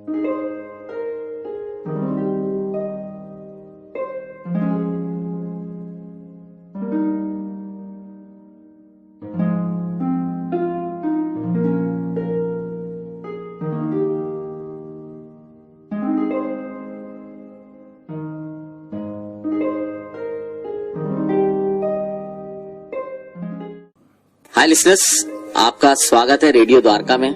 हाय listeners, आपका स्वागत है रेडियो द्वारका में।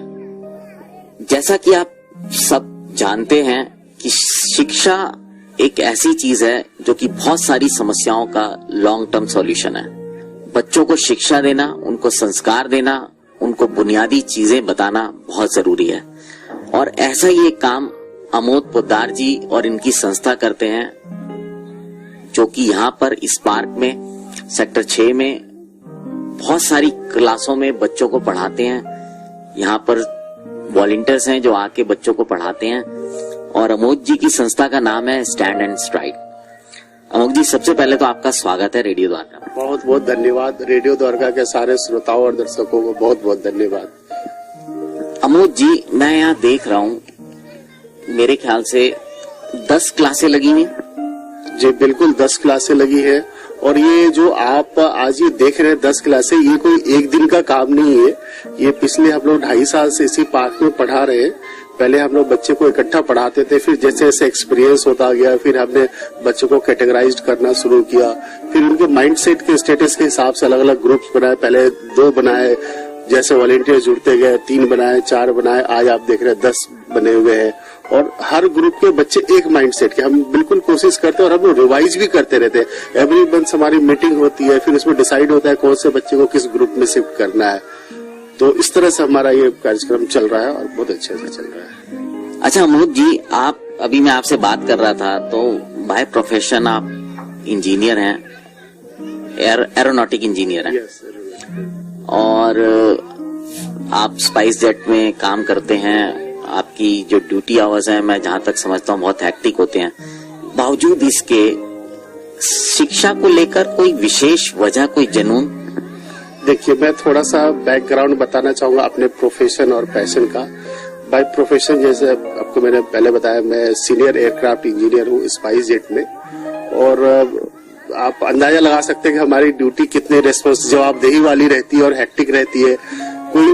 जैसा कि आप सब जानते हैं कि शिक्षा एक ऐसी चीज है जो कि बहुत सारी समस्याओं का लॉन्ग टर्म सॉल्यूशन है। बच्चों को शिक्षा देना, उनको संस्कार देना, उनको बुनियादी चीजें बताना बहुत जरूरी है। और ऐसा ही एक काम अमोद पोद्दार जी और इनकी संस्था करते हैं, जो कि यहाँ पर इस पार्क में सेक्टर 6 में बहुत सारी क्लासों में बच्चों को पढ़ाते हैं। यहाँ पर वॉलंटियर्स हैं जो आके बच्चों को पढ़ाते हैं। और अमोद जी की संस्था का नाम है स्टैंड एंड स्ट्राइड। अमोद जी, सबसे पहले तो आपका स्वागत है रेडियो द्वारका। बहुत बहुत धन्यवाद। रेडियो द्वारका के सारे श्रोताओं और दर्शकों को बहुत बहुत धन्यवाद। अमोद जी, मैं यहाँ देख रहा हूँ, मेरे ख्याल से 10 क्लासें लगी हुई। जी बिल्कुल, 10 क्लासें लगी है। और ये जो आप आज ये देख रहे हैं 10 क्लासें, ये कोई एक दिन का काम नहीं है। ये पिछले हम लोग 2.5 साल से इसी पार्क में पढ़ा रहे हैं। पहले हम लोग बच्चे को इकट्ठा पढ़ाते थे, फिर जैसे जैसे एक्सपीरियंस होता गया, फिर हमने बच्चों को कैटेगराइज करना शुरू किया। फिर उनके माइंडसेट के स्टेटस के हिसाब से अलग अलग ग्रुप्स बनाए। पहले 2 बनाए, जैसे वॉलेंटियर जुड़ते गए 3 बनाए, 4 बनाए, आज आप देख रहे हैं 10 बने हुए हैं। और हर ग्रुप के बच्चे एक माइंडसेट के, हम बिल्कुल कोशिश करते हैं और हम लोग रिवाइज भी करते रहते हैं। एवरी मंथ हमारी मीटिंग होती है, फिर उसमें डिसाइड होता है कौन से बच्चे को किस ग्रुप में शिफ्ट करना है। तो इस तरह से हमारा ये कार्यक्रम चल रहा है और बहुत अच्छे से चल रहा है। अच्छा अमोद जी, आप अभी मैं आपसे बात कर रहा था तो बाय प्रोफेशन आप इंजीनियर हैं, एरोनॉटिक इंजीनियर हैं। और आप स्पाइस जेट में काम करते हैं। आपकी जो ड्यूटी आवर्स हैं, मैं जहां तक समझता हूँ बहुत हैक्टिक होते हैं। बावजूद इसके शिक्षा को लेकर कोई विशेष वजह, कोई जुनून? देखिए, मैं थोड़ा सा बैकग्राउंड बताना चाहूंगा अपने प्रोफेशन और पैशन का। बाय प्रोफेशन, जैसे आपको मैंने पहले बताया, मैं सीनियर एयरक्राफ्ट इंजीनियर हूँ स्पाइस जेट में। और आप अंदाजा लगा सकते हैं कि हमारी ड्यूटी कितनी जवाबदेही वाली रहती है और हैक्टिक रहती है। कोई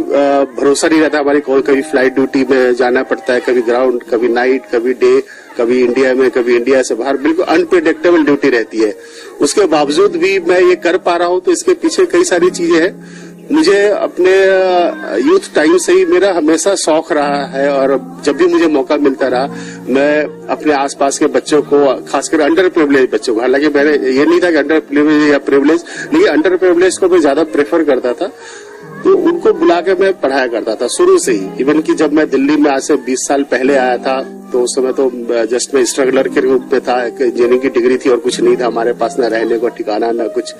भरोसा नहीं रहता हमारी, कभी फ्लाइट ड्यूटी में जाना पड़ता है, कभी ग्राउंड, कभी नाइट, कभी डे, कभी इंडिया में, कभी इंडिया से बाहर। बिल्कुल अनप्रेडिक्टेबल ड्यूटी रहती है। उसके बावजूद भी मैं ये कर पा रहा हूँ, तो इसके पीछे कई सारी चीजें हैं। मुझे अपने यूथ टाइम से ही मेरा हमेशा शौक रहा है, और जब भी मुझे मौका मिलता रहा, मैं अपने आसपास के बच्चों को, खासकर अंडर प्रिविलेज बच्चों को, हालांकि मैंने ये नहीं था कि अंडर प्रिविलेज या प्रिविलेज, लेकिन अंडर प्रिविलेज को मैं ज्यादा प्रेफर करता था। तो उनको बुला के मैं पढ़ाया करता था शुरू से ही। इवन कि जब मैं दिल्ली में आज से 20 साल पहले आया था, तो उस समय तो जस्ट मैं स्ट्रगलर के रूप में था। इंजीनियरिंग की डिग्री थी और कुछ नहीं था हमारे पास, न रहने को ठिकाना न कुछ।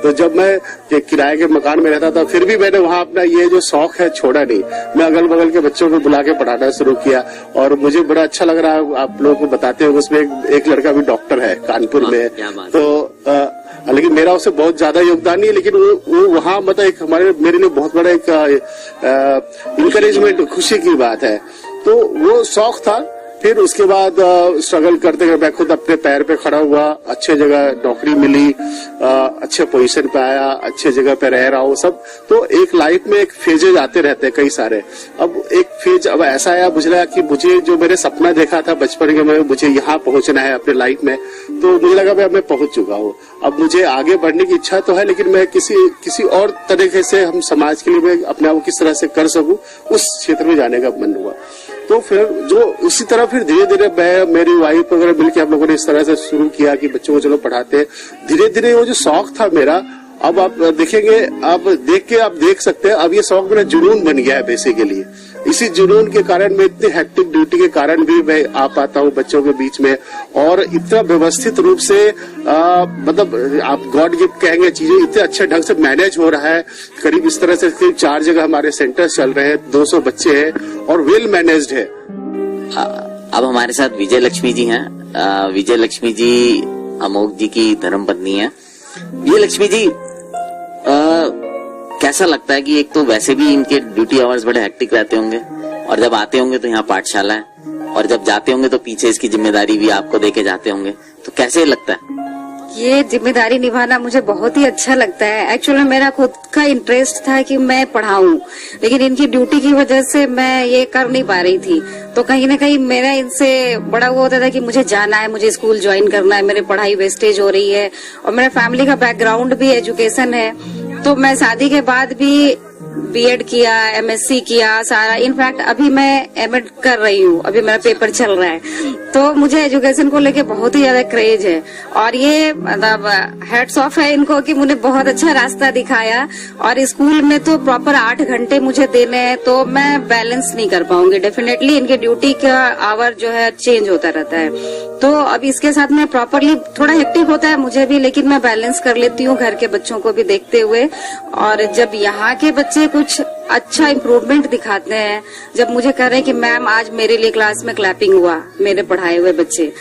तो जब मैं किराए के मकान में रहता था, फिर भी मैंने वहाँ अपना ये जो शौक है छोड़ा नहीं। मैं अगल बगल के बच्चों को बुला के पढ़ाना शुरू किया, और मुझे बड़ा अच्छा लग रहा है। आप लोगों को बताते हैं, उसमें एक लड़का भी डॉक्टर है कानपुर में। तो लेकिन मेरा उससे बहुत ज्यादा योगदान नहीं है, लेकिन वो वहाँ मतलब एक मेरे लिए बहुत बड़ा एक इंकरेजमेंट, खुशी की बात है। तो वो शौक था। फिर उसके बाद स्ट्रगल करते हुए मैं खुद अपने पैर पे खड़ा हुआ, अच्छे जगह नौकरी मिली, अच्छे पोजीशन पे आया, अच्छे जगह पे रह रहा हूँ सब। तो एक लाइफ में एक फेजेज आते रहते हैं कई सारे। अब एक फेज अब ऐसा आया, मुझे लगा कि मुझे जो मेरे सपना देखा था बचपन के में, मुझे यहाँ पहुंचना है अपने लाइफ में। तो मुझे लगा मैं पहुंच चुका हूँ। अब मुझे आगे बढ़ने की इच्छा तो है, लेकिन मैं किसी और तरीके से हम समाज के लिए मैं अपने आप को किस तरह से कर सकूं, उस क्षेत्र में जाने का मन हुआ। तो फिर जो उसी तरह फिर धीरे धीरे मैं, मेरी वाइफ वगैरह मिलकर हम लोगों ने इस तरह से शुरू किया कि बच्चों को चलो पढ़ाते हैं। धीरे धीरे वो जो शौक था मेरा, अब आप देखेंगे, आप देख सकते हैं, अब ये शौक मेरा जुनून बन गया है बेसिकली। इसी जुनून के कारण, मैं इतनी हेक्टिक ड्यूटी के कारण भी मैं आ पाता हूँ बच्चों के बीच में, और इतना व्यवस्थित रूप से मतलब आप गॉड गिफ्ट कहेंगे, चीजें इतने अच्छे ढंग से मैनेज हो रहा है। करीब इस तरह से 4 जगह हमारे सेंटर्स चल रहे हैं, 200 बच्चे हैं और वेल मैनेज्ड है। अब हमारे साथ विजय लक्ष्मी जी हैं। विजय लक्ष्मी जी अमोद जी की धर्मपत्नी है। विजय लक्ष्मी जी, कैसा लगता है कि एक तो वैसे भी इनके ड्यूटी आवर्स बड़े हेक्टिक रहते होंगे, और जब आते होंगे तो यहाँ पाठशाला है, और जब जाते होंगे तो पीछे इसकी जिम्मेदारी भी आपको देके जाते होंगे, तो कैसे लगता है? ये जिम्मेदारी निभाना मुझे बहुत ही अच्छा लगता है। एक्चुअली मेरा खुद का इंटरेस्ट था कि मैं पढ़ाऊं, लेकिन इनकी ड्यूटी की वजह से मैं ये कर नहीं पा रही थी। तो कहीं ना कहीं मेरा इनसे बड़ा वो होता था कि मुझे जाना है, मुझे स्कूल ज्वाइन करना है, मेरी पढ़ाई वेस्टेज हो रही है। और मेरा फैमिली का बैकग्राउंड भी एजुकेशन है, तो मैं शादी के बाद भी बीएड किया, एमएससी किया सारा। इनफैक्ट अभी मैं एमएड कर रही हूँ, अभी मेरा पेपर चल रहा है। तो मुझे एजुकेशन को लेके बहुत ही ज्यादा क्रेज है, और ये मतलब हैट्स ऑफ है इनको कि मुझे बहुत अच्छा रास्ता दिखाया। और स्कूल में तो प्रॉपर 8 घंटे मुझे देने हैं, तो मैं बैलेंस नहीं कर पाऊंगी। डेफिनेटली इनके ड्यूटी का आवर जो है चेंज होता रहता है, तो अब इसके साथ में प्रॉपरली थोड़ा हेक्टिक होता है मुझे भी, लेकिन मैं बैलेंस कर लेती हूँ घर के बच्चों को भी देखते हुए। और जब यहाँ के बच्चे कुछ अच्छा इम्प्रूवमेंट दिखाते हैं, जब मुझे कह रहे हैं कि मैम आज मेरे लिए क्लास में क्लैपिंग हुआ, मेरे पढ़ाए हुए बच्चे,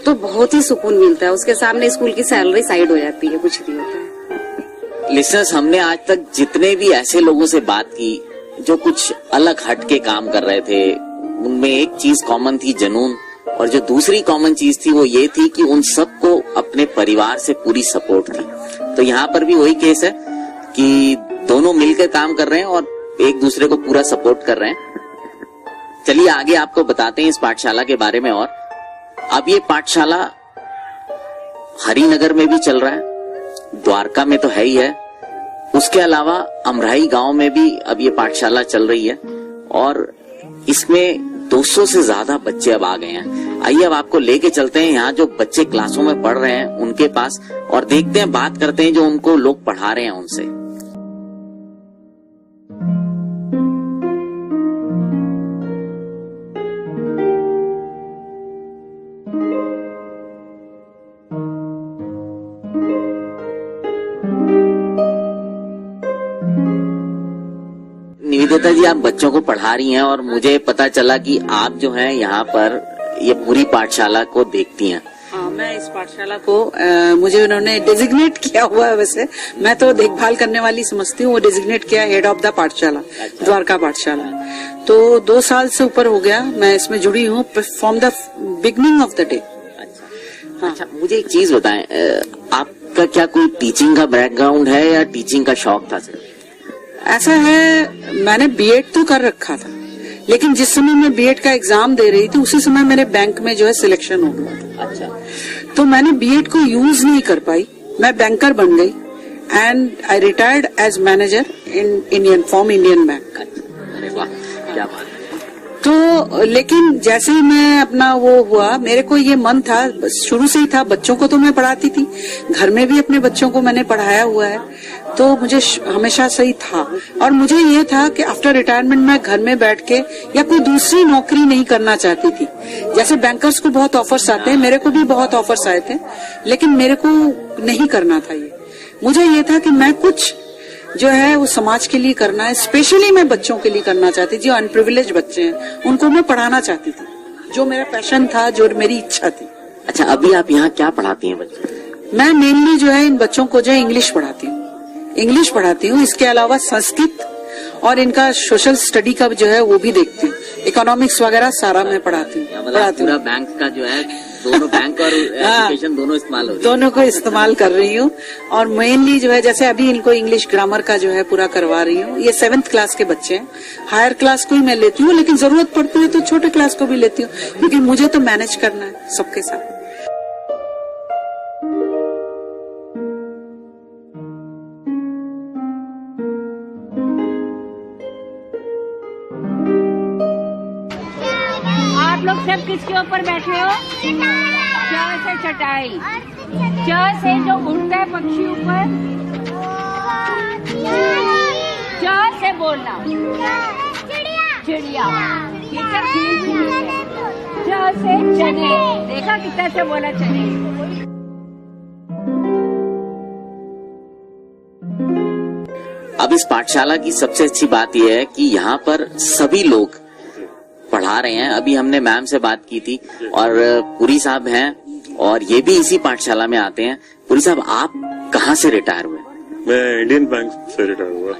तो बहुत ही सुकून मिलता है। उसके सामने स्कूल की सैलरी साइड हो जाती है, कुछ नहीं होता है। लिसनर्स, हमने आज तक जितने भी ऐसे लोगों से बात की जो कुछ अलग हट के काम कर रहे थे, उनमें एक चीज कॉमन थी, जुनून। और जो दूसरी कॉमन चीज थी वो ये थी कि उन सबको अपने परिवार से पूरी सपोर्ट थी। तो यहाँ पर भी वही केस है कि दोनों मिलकर काम कर रहे हैं और एक दूसरे को पूरा सपोर्ट कर रहे हैं। चलिए आगे आपको बताते हैं इस पाठशाला के बारे में। और अब ये पाठशाला हरिनगर में भी चल रहा है, द्वारका में तो है ही है, उसके अलावा अमराई गांव में भी अब ये पाठशाला चल रही है, और इसमें 200 से ज्यादा बच्चे अब आ गए हैं। आइए अब आपको लेके चलते हैं यहाँ जो बच्चे क्लासों में पढ़ रहे हैं उनके पास, और देखते हैं, बात करते हैं जो उनको लोग पढ़ा रहे हैं उनसे। निवेदिता जी, आप बच्चों को पढ़ा रही हैं, और मुझे पता चला कि आप जो हैं यहाँ पर ये पूरी पाठशाला को देखती हैं। हाँ, मैं इस पाठशाला को मुझे उन्होंने डेजिग्नेट किया हुआ है। वैसे मैं तो देखभाल करने वाली समझती हूँ, वो डेजिग्नेट किया हेड ऑफ द पाठशाला, द्वारका पाठशाला। तो 2 साल से ऊपर हो गया मैं इसमें जुड़ी हूँ, from the beginning of the day. हाँ। अच्छा, मुझे एक चीज बताएं, आपका क्या कोई टीचिंग का बैकग्राउंड है या टीचिंग का शौक था सिर्फ? ऐसा है, मैंने बीएड तो कर रखा था, लेकिन जिस समय मैं बीएड का एग्जाम दे रही थी उसी समय मेरे बैंक में जो है सिलेक्शन हो गया था। अच्छा। तो मैंने बीएड को यूज नहीं कर पाई, मैं बैंकर बन गई, and I retired as manager in Indian Bank. अरे वाह, क्या बात है। तो लेकिन जैसे ही मैं अपना वो हुआ, मेरे को ये मन था, शुरू से ही था, बच्चों को तो मैं पढ़ाती थी, घर में भी अपने बच्चों को मैंने पढ़ाया हुआ है, तो मुझे हमेशा सही था। और मुझे ये था कि आफ्टर रिटायरमेंट मैं घर में बैठ के या कोई दूसरी नौकरी नहीं करना चाहती थी। जैसे बैंकर्स को बहुत ऑफर्स आते हैं, मेरे को भी बहुत ऑफर्स आए थे, लेकिन मेरे को नहीं करना था ये। मुझे ये था कि मैं कुछ जो है वो समाज के लिए करना है, स्पेशली मैं बच्चों के लिए करना चाहती थी, जो अनप्रिविलेज बच्चे हैं उनको मैं पढ़ाना चाहती थी, जो मेरा पैशन था, जो मेरी इच्छा थी। अच्छा, अभी आप यहाँ क्या पढ़ाती हैं बच्चों? मैं मेनली जो है इन बच्चों को जो है इंग्लिश पढ़ाती हूँ, इसके अलावा संस्कृत और इनका सोशल स्टडी का जो है वो भी देखती हूँ, इकोनॉमिक्स वगैरह सारा मैं पढ़ाती हूँ। पूरा बैंक का जो है, दोनों बैंक और एजुकेशन दोनों इस्तेमाल हो रही है। दोनों को इस्तेमाल कर रही हूँ, और मेनली जो है जैसे अभी इनको इंग्लिश ग्रामर का जो है पूरा करवा रही हूँ। ये 7th क्लास के बच्चे हैं, हायर क्लास को ही मैं लेती हूँ, लेकिन जरूरत पड़ती है तो छोटे क्लास को भी लेती हूँ, क्योंकि मुझे तो मैनेज करना है सबके साथ। आप लोग सब किसके ऊपर बैठे हो? च से चटाई, च से जो उड़ता है पक्षी ऊपर, च से बोलना, चिड़िया। ये सब चीज भी है। च से चने, देखा कितना से बोला चने। अब इस पाठशाला की सबसे अच्छी बात यह है कि यहाँ पर सभी लोग पढ़ा रहे हैं। अभी हमने मैम से बात की थी, और पुरी साहब हैं, और ये भी इसी पाठशाला में आते हैं। पुरी साहब, आप कहाँ से रिटायर हुए? मैं इंडियन बैंक से रिटायर हुआ,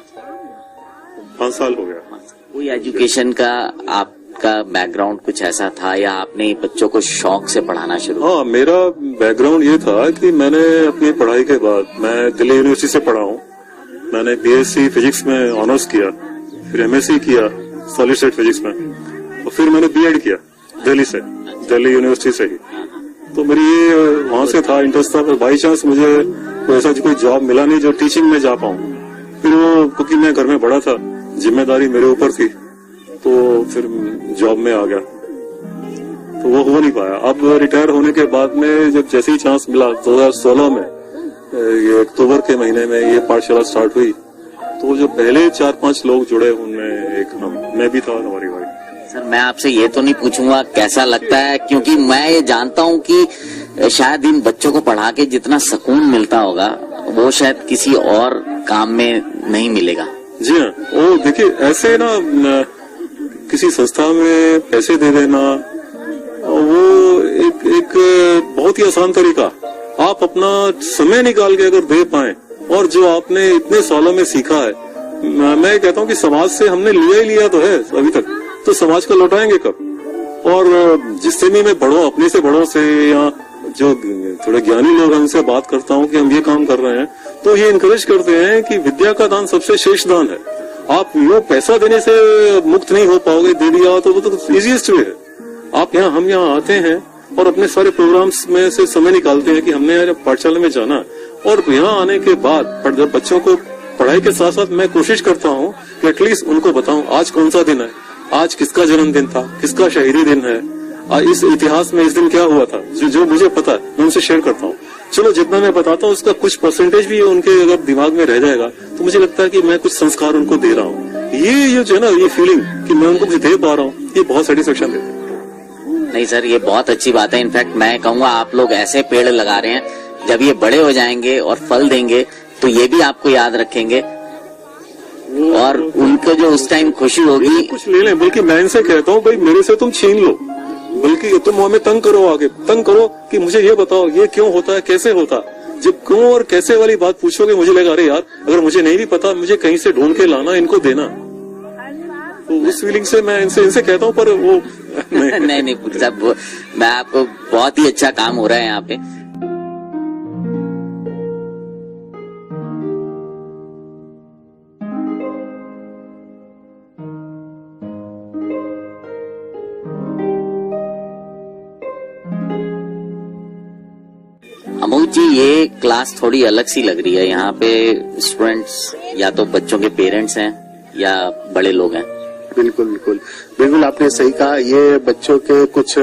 5 साल हो गया। कोई एजुकेशन का आप का बैकग्राउंड कुछ ऐसा था या आपने बच्चों को शौक से पढ़ाना शुरू? हाँ, मेरा बैकग्राउंड ये था कि मैंने अपनी पढ़ाई के बाद मैं दिल्ली यूनिवर्सिटी से पढ़ा हूँ। मैंने बीएससी फिजिक्स में ऑनर्स किया, फिर एमएससी किया सॉलिड स्टेट फिजिक्स में, और फिर मैंने बीएड किया दिल्ली यूनिवर्सिटी से ही। तो मेरी ये वहां से था इंटरेस्ट था, पर बाई चांस मुझे ऐसा कोई जॉब मिला नहीं जो टीचिंग में जा पाऊँ। फिर वो क्योंकि मैं घर में बड़ा था, जिम्मेदारी मेरे ऊपर थी, तो फिर जॉब में आ गया, तो वो हो नहीं पाया। अब रिटायर होने के बाद में जब जैसे ही चांस मिला 2016 में, ये अक्टूबर के महीने में ये पाठशाला स्टार्ट हुई, तो जो पहले 4-5 लोग जुड़े उनमें एक मैं भी था और हमारी वाइफ। सर, मैं आपसे ये तो नहीं पूछूंगा कैसा लगता है, क्योंकि मैं ये जानता हूँ कि शायद इन बच्चों को पढ़ा के जितना सुकून मिलता होगा वो शायद किसी और काम में नहीं मिलेगा। जी हाँ, वो देखिए ऐसे ना किसी संस्था में पैसे दे देना वो एक बहुत ही आसान तरीका। आप अपना समय निकाल के अगर दे पाए और जो आपने इतने सालों में सीखा है, मैं कहता हूँ कि समाज से हमने लिया ही लिया तो है अभी तक, तो समाज को लौटाएंगे कब? और जिससे भी मैं बड़ों, अपने से बड़ों से या जो थोड़े ज्ञानी लोग हैं उनसे बात करता हूँ कि हम ये काम कर रहे हैं, तो ये इनकरेज करते हैं कि विद्या का दान सबसे श्रेष्ठ दान है। आप वो पैसा देने से मुक्त नहीं हो पाओगे, दे दिया तो वो तो इजीएस्ट वे है। आप हम यहाँ आते हैं और अपने सारे प्रोग्राम्स में से समय निकालते हैं कि हमने पाठशाला में जाना, और यहाँ आने के बाद जब बच्चों को पढ़ाई के साथ साथ मैं कोशिश करता हूँ कि एटलीस्ट उनको बताऊं आज कौन सा दिन है, आज किसका जन्मदिन था, किसका शहीदी दिन है, इस इतिहास में इस दिन क्या हुआ था, जो मुझे पता है मैं उनसे शेयर करता हूँ। चलो जितना मैं बताता हूँ उसका कुछ परसेंटेज भी उनके अगर दिमाग में रह जाएगा तो मुझे लगता है कि मैं कुछ संस्कार उनको दे रहा हूँ। ये जो है ना, ये फीलिंग कि मैं उनको कुछ दे पा रहा हूँ, ये बहुत सेटिस्फेक्शन देता है। नहीं सर, ये बहुत अच्छी बात है। इनफैक्ट मैं कहूँगा आप लोग ऐसे पेड़ लगा रहे हैं, जब ये बड़े हो जाएंगे और फल देंगे तो ये भी आपको याद रखेंगे और उनको जो उस टाइम खुशी होगी। कुछ ले लें, बल्कि मैं इनसे कहता हूँ भाई मेरे से तुम छीन लो, बल्कि तुम हमें तंग करो, आगे तंग करो कि मुझे ये बताओ ये क्यों होता है, कैसे होता है। जब क्यों और कैसे वाली बात पूछोगे मुझे लगा अरे यार अगर मुझे नहीं भी पता मुझे कहीं से ढूंढ के लाना, इनको देना। तो उस फीलिंग से मैं इनसे कहता हूँ, पर वो नहीं साहब, मैं आपको बहुत ही अच्छा काम हो रहा है यहाँ पे। अमोद जी, ये क्लास थोड़ी अलग सी लग रही है। यहाँ पे स्टूडेंट्स या तो बच्चों के पेरेंट्स हैं या बड़े लोग हैं। बिल्कुल आपने सही कहा। ये बच्चों के कुछ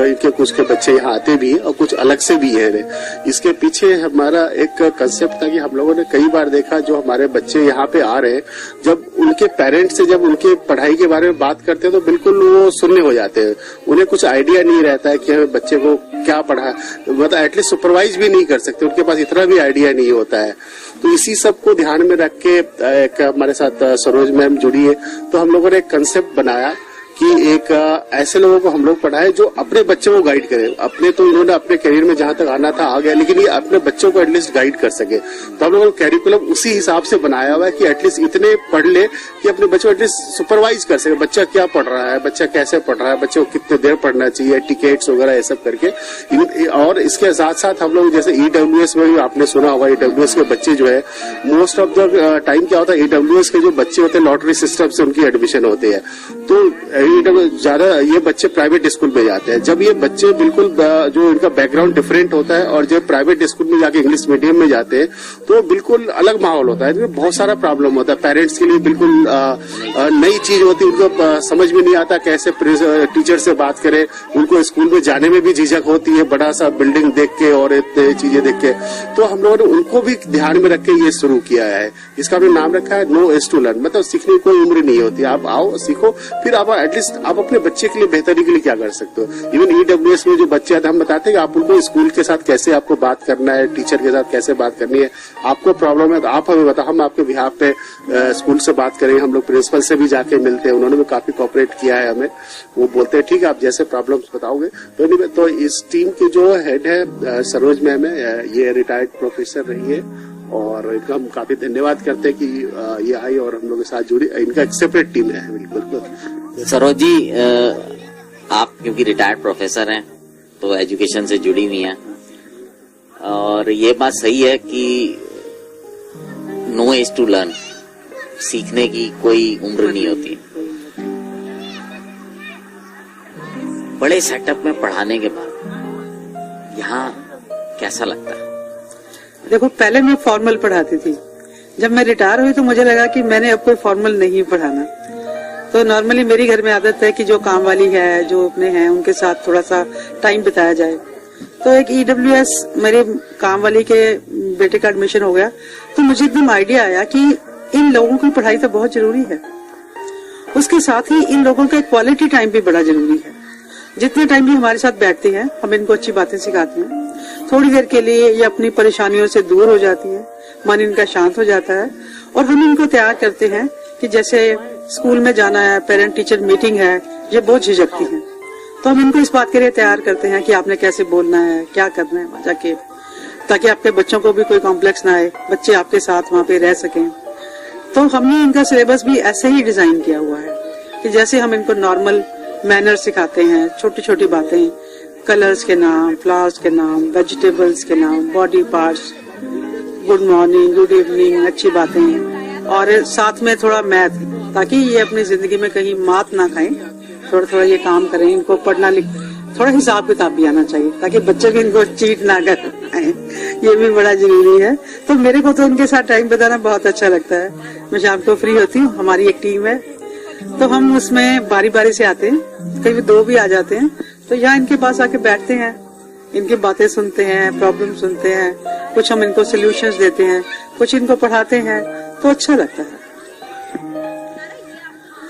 के बच्चे यहाँ आते भी हैं और कुछ अलग से भी हैं। इसके पीछे हमारा एक कंसेप्ट था कि हम लोगों ने कई बार देखा जो हमारे बच्चे यहाँ पे आ रहे हैं, जब उनके पेरेंट्स से जब उनके पढ़ाई के बारे में बात करते हैं तो बिल्कुल वो सुनने हो जाते हैं। उन्हें कुछ आइडिया नहीं रहता है कि हमें बच्चे को क्या पढ़ा, मतलब एटलीस्ट सुपरवाइज भी नहीं कर सकते, उनके पास इतना भी आइडिया नहीं होता है। तो इसी सब को ध्यान में रख के एक हमारे साथ सरोज मैम जुड़ी है, तो हम लोगों ने एक कंसेप्ट बनाया कि एक ऐसे लोगों को हम लोग पढ़ाए जो अपने बच्चों को गाइड करें। अपने तो इन्होंने अपने करियर में जहां तक आना था आ गया, लेकिन ये अपने बच्चों को एटलीस्ट गाइड कर सके। तो हम लोगों ने कैरिकुलम उसी हिसाब से बनाया हुआ है कि एटलीस्ट इतने पढ़ ले कि अपने बच्चों को एटलीस्ट सुपरवाइज कर सके, बच्चा क्या पढ़ रहा है, बच्चा कैसे पढ़ रहा है, बच्चे को कितने देर पढ़ना चाहिए, टिकेट्स वगैरह ये सब करके। और इसके साथ साथ हम लोग जैसे EWS में भी आपने सुना होगा, EWS के बच्चे जो है मोस्ट ऑफ द टाइम क्या होता है, EWS के जो बच्चे होते हैं लॉटरी सिस्टम से उनकी एडमिशन होती है, तो ज्यादा ये बच्चे प्राइवेट स्कूल में जाते हैं। जब ये बच्चे बिल्कुल जो इनका बैकग्राउंड डिफरेंट होता है और जब प्राइवेट स्कूल में जाके इंग्लिश मीडियम में जाते हैं तो बिल्कुल अलग माहौल होता है, इसमें बहुत सारा प्रॉब्लम होता है। पेरेंट्स के लिए बिल्कुल नई चीज होती है, उनको समझ में नहीं आता कैसे टीचर से बात करें, उनको स्कूल में जाने में भी झिझक होती है, बड़ा सा बिल्डिंग देख के और इतने चीजें देख के। तो हम लोगों ने उनको भी ध्यान में रख के ये शुरू किया है। इसका हमने नाम रखा है नो एज टू लर्न, मतलब सीखने की कोई उम्र नहीं होती। आप आओ सीखो, फिर आप एटलीस्ट आप अपने बच्चे के लिए बेहतरी के लिए क्या कर सकते हो। इवन EWS में जो बच्चे आते हैं हम बताते हैं कि आप उनको स्कूल के साथ कैसे आपको बात करना है, टीचर के साथ कैसे बात करनी है। आपको प्रॉब्लम है तो आप हमें बताओ, हम आपके बिहाफ पे स्कूल से बात करेंगे। हम लोग प्रिंसिपल से भी जाके मिलते हैं, उन्होंने भी काफी कोऑपरेट किया है हमें। वो बोलते हैं ठीक है आप जैसे प्रॉब्लम्स बताओगे। तो इस टीम के जो हेड है सरोज मैम है, ये रिटायर्ड प्रोफेसर रही है और इनका हम काफी धन्यवाद करते हैं कि ये आई और हम लोग के साथ जुड़ी। इनका एक सेपरेट टीम है बिल्कुल। सरोज जी, आप क्योंकि रिटायर्ड प्रोफेसर हैं तो एजुकेशन से जुड़ी हुई हैं, और ये बात सही है कि नो एज टू लर्न, सीखने की कोई उम्र नहीं होती। बड़े सेटअप में पढ़ाने के बाद यहाँ कैसा लगता है? देखो, पहले मैं फॉर्मल पढ़ाती थी। जब मैं रिटायर हुई तो मुझे लगा कि मैंने अब कोई फॉर्मल नहीं पढ़ाना। तो नॉर्मली मेरी घर में आदत है कि जो काम वाली है, जो अपने हैं, उनके साथ थोड़ा सा टाइम बिताया जाए। तो एक EWS मेरे काम वाली के बेटे का एडमिशन हो गया, तो मुझे एकदम आइडिया आया कि इन लोगों की पढ़ाई तो बहुत जरूरी है, उसके साथ ही इन लोगों का क्वालिटी टाइम भी बड़ा जरूरी है। जितने टाइम भी हमारे साथ बैठते हैं, हम इनको अच्छी बातें सिखाते हैं, थोड़ी देर के लिए ये अपनी परेशानियों से दूर हो जाती है, मन इनका शांत हो जाता है, और हम इनको तैयार करते हैं कि जैसे स्कूल में जाना है, पेरेंट टीचर मीटिंग है, ये बहुत झिझकती हैं, तो हम इनको इस बात के लिए तैयार करते हैं कि आपने कैसे बोलना है, क्या करना है जाके, ताकि आपके बच्चों को भी कोई कॉम्प्लेक्स ना आए, बच्चे आपके साथ वहाँ पे रह सकें। तो हमने इनका सिलेबस भी ऐसे ही डिजाइन किया हुआ है कि जैसे हम इनको नॉर्मल मैनर सिखाते हैं, छोटी छोटी बातें, कलर्स के नाम, फ्लावर्स के नाम, वेजिटेबल्स के नाम, body parts, good morning, good evening, अच्छी बातें, और साथ में थोड़ा मैथ, ताकि ये अपनी जिंदगी में कहीं मात ना खाएं, थोड़ा थोड़ा ये काम करें। इनको पढ़ना थोड़ा हिसाब किताब भी आना चाहिए, ताकि बच्चे भी इनको चीट ना कर पाए, ये भी बड़ा जरूरी है। तो मेरे को तो उनके साथ टाइम बिताना बहुत अच्छा लगता है। मैं शाम को फ्री होती हूँ, हमारी एक टीम है, तो हम उसमें बारी बारी से आते हैं, कभी 2 भी आ जाते हैं, तो यहाँ इनके पास आके बैठते हैं, इनकी बातें सुनते हैं, प्रॉब्लम सुनते हैं, कुछ हम इनको सोल्यूशंस देते हैं, कुछ इनको पढ़ाते हैं, तो अच्छा लगता है।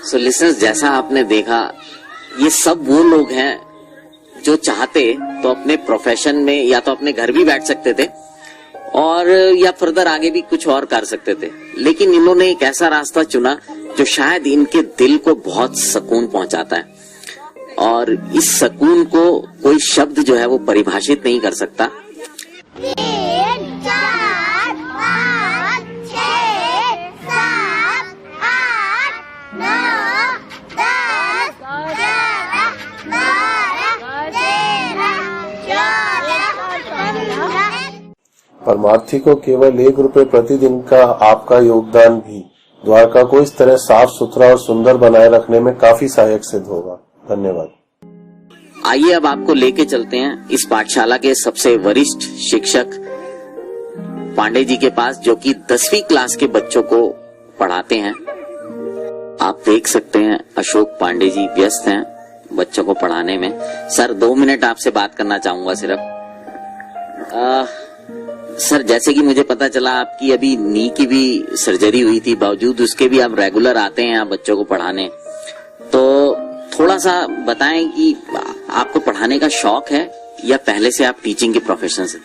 सो लिसनर्स, जैसा आपने देखा, ये सब वो लोग हैं जो चाहते तो अपने प्रोफेशन में या तो अपने घर भी बैठ सकते थे और या फर्दर आगे भी कुछ और कर सकते थे, लेकिन इन्होंने एक ऐसा रास्ता चुना जो शायद इनके दिल को बहुत सुकून पहुंचाता है, और इस सुकून को कोई शब्द जो है वो परिभाषित नहीं कर सकता। 3, 4, 5, 6, 7, 8, 9, 10, 11, 12, 13, 14, 15। परमार्थी को केवल 1 रुपए प्रतिदिन का आपका योगदान भी द्वारका को इस तरह साफ सुथरा और सुंदर बनाए रखने में काफी सहायक सिद्ध होगा। धन्यवाद। आइए अब आपको लेके चलते हैं इस पाठशाला के सबसे वरिष्ठ शिक्षक पांडे जी के पास, जो कि 10वीं क्लास के बच्चों को पढ़ाते हैं। आप देख सकते हैं अशोक पांडे जी व्यस्त हैं बच्चों को पढ़ाने में। सर 2 मिनट आपसे बात करना चाहूंगा सिर्फ। सर, जैसे कि मुझे पता चला आपकी अभी नी की भी सर्जरी हुई थी, बावजूद उसके भी आप रेगुलर आते हैं यहाँ बच्चों को पढ़ाने, तो थोड़ा सा बताएं कि आपको पढ़ाने का शौक है या पहले से आप टीचिंग के प्रोफेशन से?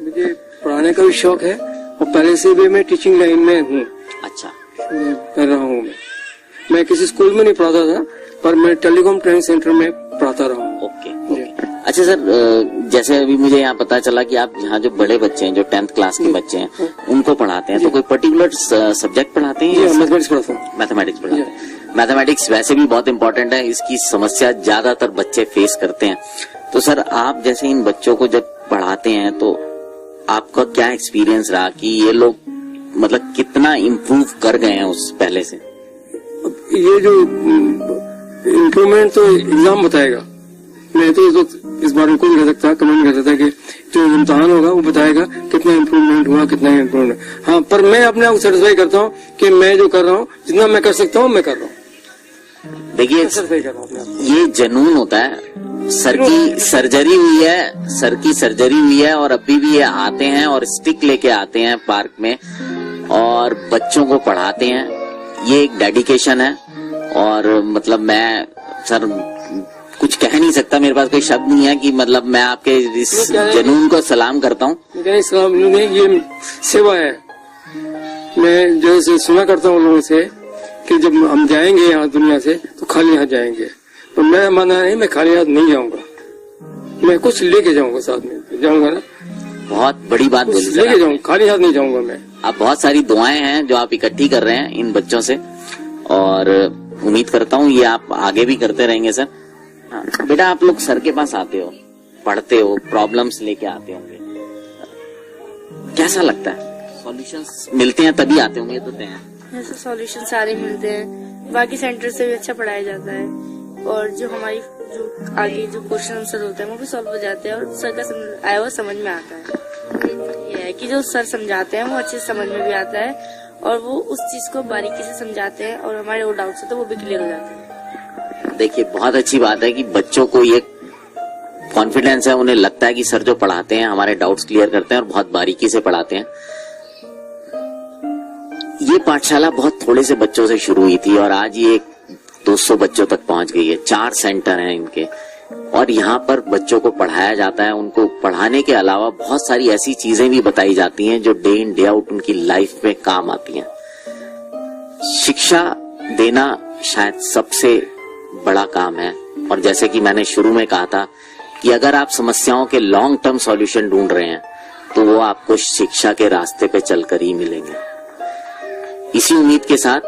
मुझे पढ़ाने का भी शौक है और पहले से भी मैं टीचिंग लाइन में हूँ। अच्छा, कर रहा हूँ। मैं किसी स्कूल में नहीं पढ़ाता था, पर मैं टेलीकॉम ट्रेनिंग सेंटर में पढ़ाता रहा हूँ। ओके। अच्छा सर, जैसे अभी मुझे यहाँ पता चला कि आप यहाँ जो बड़े बच्चे हैं, जो 10th क्लास के बच्चे हैं, उनको पढ़ाते हैं, तो कोई पर्टिकुलर सब्जेक्ट पढ़ाते हैं? मैथमेटिक्स पढ़ाता हूँ। मैथमेटिक्स पढ़ाते हैं। मैथमेटिक्स वैसे भी बहुत इंपॉर्टेंट है, इसकी समस्या ज्यादातर बच्चे फेस करते हैं। तो सर, आप जैसे इन बच्चों को जब पढ़ाते हैं तो आपका क्या एक्सपीरियंस रहा कि ये लोग मतलब कितना इम्प्रूव कर गए हैं उस पहले से? ये जो इम्प्रूवमेंट तो एग्जाम बताएगा। मैं तो इस बारे में कोई नहीं कह सकता, कमेंट कर सकता कि जो इम्तिहान होगा वो बताएगा कितना इम्प्रूवमेंट हुआ, कितना इम्प्रूवमेंट। हाँ, पर मैं अपने आप को सेटिस्फाई करता हूँ कि मैं जो कर रहा हूँ, जितना मैं कर सकता हूँ मैं कर रहा हूँ। देखिए, ये जुनून होता है। सर की सर्जरी हुई है और अभी भी ये आते हैं और स्टिक लेके आते हैं पार्क में और बच्चों को पढ़ाते हैं। ये एक डेडिकेशन है और मतलब मैं सर कुछ कह नहीं सकता, मेरे पास कोई शब्द नहीं है कि मतलब मैं आपके इस जुनून को सलाम करता हूँ। सलाम नहीं, ये सेवा है। मैं जैसे सुना करता हूँ लोगों से कि जब हम जाएंगे यहाँ दुनिया से तो खाली हाथ जाएंगे, तो मैं माना नहीं, मैं खाली हाथ नहीं जाऊंगा, मैं कुछ लेके जाऊंगा, साथ में जाऊंगा ना। बहुत बड़ी बात बोली, लेके जाऊंगा, खाली हाथ नहीं जाऊंगा मैं। आप बहुत सारी दुआएं हैं जो आप इकट्ठी कर रहे हैं इन बच्चों से और उम्मीद करता हूँ ये आप आगे भी करते रहेंगे सर। हाँ, बेटा आप लोग सर के पास आते हो, पढ़ते हो, प्रॉब्लम्स लेके आते होंगे, कैसा लगता है? सॉल्यूशंस मिलते हैं तभी आते होंगे, तो हैं ऐसे सॉल्यूशन सारे मिलते हैं, बाकी सेंटर से भी अच्छा पढ़ाया जाता है और जो हमारी जो आगे जो क्वेश्चन आंसर होते हैं वो भी सॉल्व हो जाते हैं और सर का आया हुआ समझ में आता है। ये है कि जो सर समझाते हैं वो अच्छे से समझ में भी आता है और वो उस चीज को बारीकी से समझाते हैं और हमारे वो डाउट्स है तो वो भी क्लियर हो जाते हैं। देखिए बहुत अच्छी बात है कि बच्चों को ये कॉन्फिडेंस है, उन्हें लगता है कि सर जो पढ़ाते हैं हमारे डाउट्स क्लियर करते हैं और बहुत बारीकी से पढ़ाते हैं। ये पाठशाला बहुत थोड़े से बच्चों से शुरू हुई थी और आज ये 200 बच्चों तक पहुंच गई है। 4 सेंटर हैं इनके और यहाँ पर बच्चों को पढ़ाया जाता है। उनको पढ़ाने के अलावा बहुत सारी ऐसी चीजें भी बताई जाती हैं जो डे इन डे आउट उनकी लाइफ में काम आती हैं। शिक्षा देना शायद सबसे बड़ा काम है और जैसे कि मैंने शुरू में कहा था कि अगर आप समस्याओं के लॉन्ग टर्म सॉल्यूशन ढूंढ रहे हैं तो वो आपको शिक्षा के रास्ते पे चलकर ही मिलेंगे। इसी उम्मीद के साथ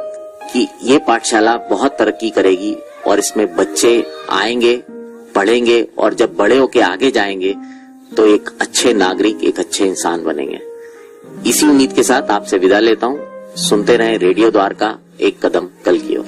कि ये पाठशाला बहुत तरक्की करेगी और इसमें बच्चे आएंगे, पढ़ेंगे और जब बड़े होके आगे जाएंगे तो एक अच्छे नागरिक, एक अच्छे इंसान बनेंगे। इसी उम्मीद के साथ आपसे विदा लेता हूं। सुनते रहें रेडियो द्वारका, एक कदम कल की ओर।